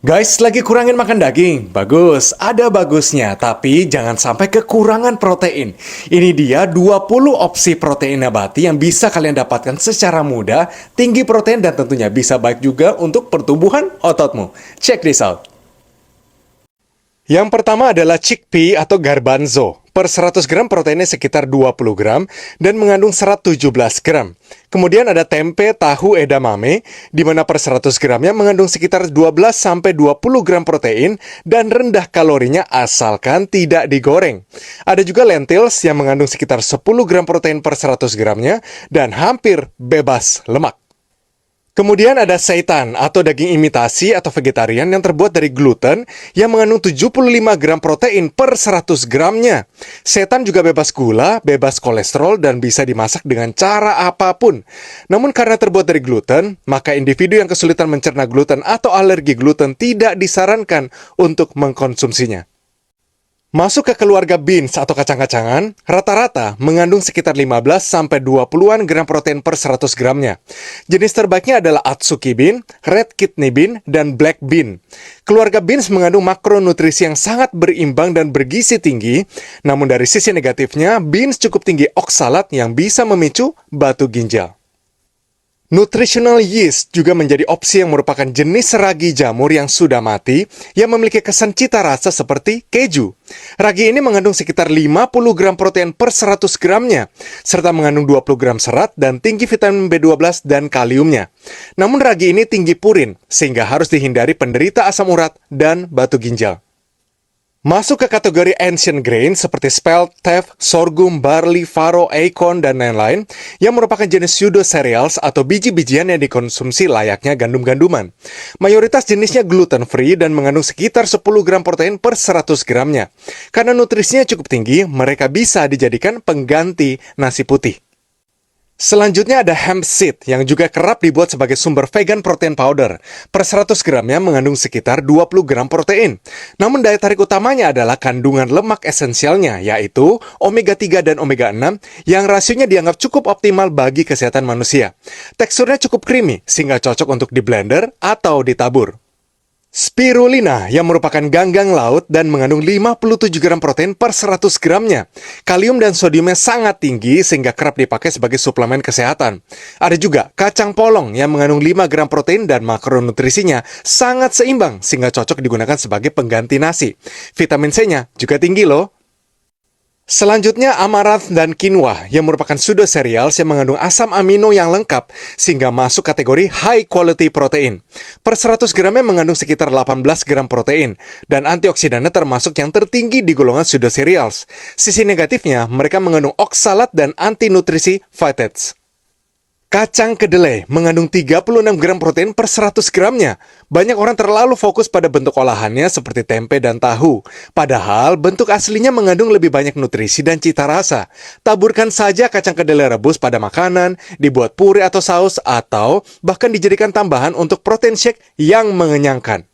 Guys, lagi kurangin makan daging. Bagus, ada bagusnya, tapi jangan sampai kekurangan protein. Ini dia 20 opsi protein nabati yang bisa kalian dapatkan secara mudah, tinggi protein dan tentunya bisa baik juga untuk pertumbuhan ototmu. Check this out. Yang pertama adalah chickpea atau garbanzo. Per 100 gram proteinnya sekitar 20 gram dan mengandung serat 17 gram. Kemudian ada tempe, tahu, edamame, di mana per 100 gramnya mengandung sekitar 12-20 gram protein dan rendah kalorinya asalkan tidak digoreng. Ada juga lentils yang mengandung sekitar 10 gram protein per 100 gramnya dan hampir bebas lemak. Kemudian ada seitan atau daging imitasi atau vegetarian yang terbuat dari gluten yang mengandung 75 gram protein per 100 gramnya. Seitan juga bebas gula, bebas kolesterol, dan bisa dimasak dengan cara apapun. Namun karena terbuat dari gluten, maka individu yang kesulitan mencerna gluten atau alergi gluten tidak disarankan untuk mengkonsumsinya. Masuk ke keluarga beans atau kacang-kacangan, rata-rata mengandung sekitar 15-20-an gram protein per 100 gramnya. Jenis terbaiknya adalah Atsuki bean, red kidney bean, dan black bean. Keluarga beans mengandung makronutrisi yang sangat berimbang dan bergizi tinggi, namun dari sisi negatifnya, beans cukup tinggi oksalat yang bisa memicu batu ginjal. Nutritional yeast juga menjadi opsi yang merupakan jenis ragi jamur yang sudah mati yang memiliki kesan cita rasa seperti keju. Ragi ini mengandung sekitar 50 gram protein per 100 gramnya, serta mengandung 20 gram serat dan tinggi vitamin B12 dan kaliumnya. Namun ragi ini tinggi purin, sehingga harus dihindari penderita asam urat dan batu ginjal. Masuk ke kategori ancient grain seperti spelt, teff, sorghum, barley, farro, acorn, dan lain-lain yang merupakan jenis pseudo cereals atau biji-bijian yang dikonsumsi layaknya gandum-ganduman. Mayoritas jenisnya gluten-free dan mengandung sekitar 10 gram protein per 100 gramnya. Karena nutrisinya cukup tinggi, mereka bisa dijadikan pengganti nasi putih. Selanjutnya ada hemp seed yang juga kerap dibuat sebagai sumber vegan protein powder. Per 100 gramnya mengandung sekitar 20 gram protein. Namun daya tarik utamanya adalah kandungan lemak esensialnya, yaitu omega 3 dan omega 6 yang rasionya dianggap cukup optimal bagi kesehatan manusia. Teksturnya cukup creamy sehingga cocok untuk di blender atau ditabur. Spirulina yang merupakan ganggang laut dan mengandung 57 gram protein per 100 gramnya. Kalium dan sodiumnya sangat tinggi sehingga kerap dipakai sebagai suplemen kesehatan. Ada juga kacang polong yang mengandung 5 gram protein dan makronutrisinya sangat seimbang sehingga cocok digunakan sebagai pengganti nasi. Vitamin C-nya juga tinggi loh. Selanjutnya amaranth dan quinoa yang merupakan pseudo cereals yang mengandung asam amino yang lengkap sehingga masuk kategori high quality protein. Per 100 gramnya mengandung sekitar 18 gram protein dan antioksidannya termasuk yang tertinggi di golongan pseudo cereals. Sisi negatifnya, mereka mengandung oksalat dan antinutrisi phytates. Kacang kedelai mengandung 36 gram protein per 100 gramnya. Banyak orang terlalu fokus pada bentuk olahannya seperti tempe dan tahu. Padahal bentuk aslinya mengandung lebih banyak nutrisi dan cita rasa. Taburkan saja kacang kedelai rebus pada makanan, dibuat puree atau saus, atau bahkan dijadikan tambahan untuk protein shake yang mengenyangkan.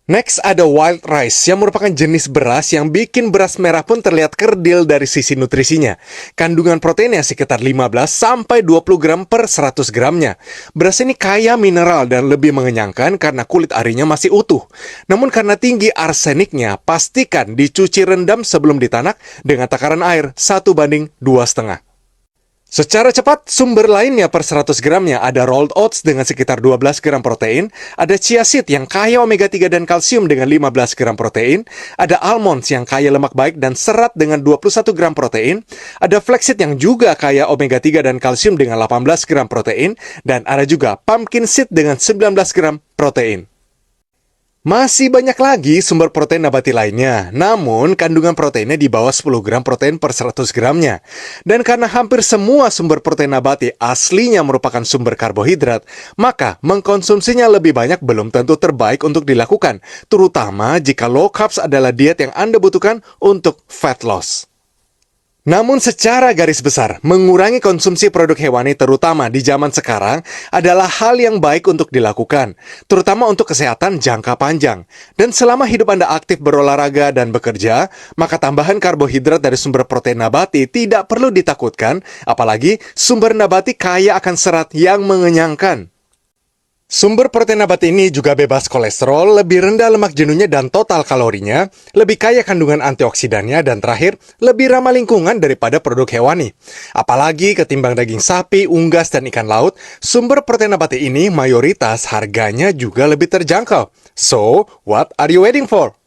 Next ada wild rice yang merupakan jenis beras yang bikin beras merah pun terlihat kerdil dari sisi nutrisinya. Kandungan proteinnya sekitar 15-20 gram per 100 gramnya. Beras ini kaya mineral dan lebih mengenyangkan karena kulit arinya masih utuh. Namun karena tinggi arseniknya, pastikan dicuci rendam sebelum ditanak dengan takaran air 1:2,5. Secara cepat, sumber lainnya per 100 gramnya ada rolled oats dengan sekitar 12 gram protein, ada chia seed yang kaya omega 3 dan kalsium dengan 15 gram protein, ada almonds yang kaya lemak baik dan serat dengan 21 gram protein, ada flaxseed yang juga kaya omega 3 dan kalsium dengan 18 gram protein, dan ada juga pumpkin seed dengan 19 gram protein. Masih banyak lagi sumber protein nabati lainnya, namun kandungan proteinnya di bawah 10 gram protein per 100 gramnya. Dan karena hampir semua sumber protein nabati aslinya merupakan sumber karbohidrat, maka mengkonsumsinya lebih banyak belum tentu terbaik untuk dilakukan, terutama jika low carbs adalah diet yang Anda butuhkan untuk fat loss. Namun secara garis besar, mengurangi konsumsi produk hewani terutama di zaman sekarang adalah hal yang baik untuk dilakukan, terutama untuk kesehatan jangka panjang. Dan selama hidup Anda aktif berolahraga dan bekerja, maka tambahan karbohidrat dari sumber protein nabati tidak perlu ditakutkan, apalagi sumber nabati kaya akan serat yang mengenyangkan. Sumber protein nabati ini juga bebas kolesterol, lebih rendah lemak jenuhnya dan total kalorinya, lebih kaya kandungan antioksidannya, dan terakhir, lebih ramah lingkungan daripada produk hewani. Apalagi ketimbang daging sapi, unggas, dan ikan laut, sumber protein nabati ini mayoritas harganya juga lebih terjangkau. So, what are you waiting for?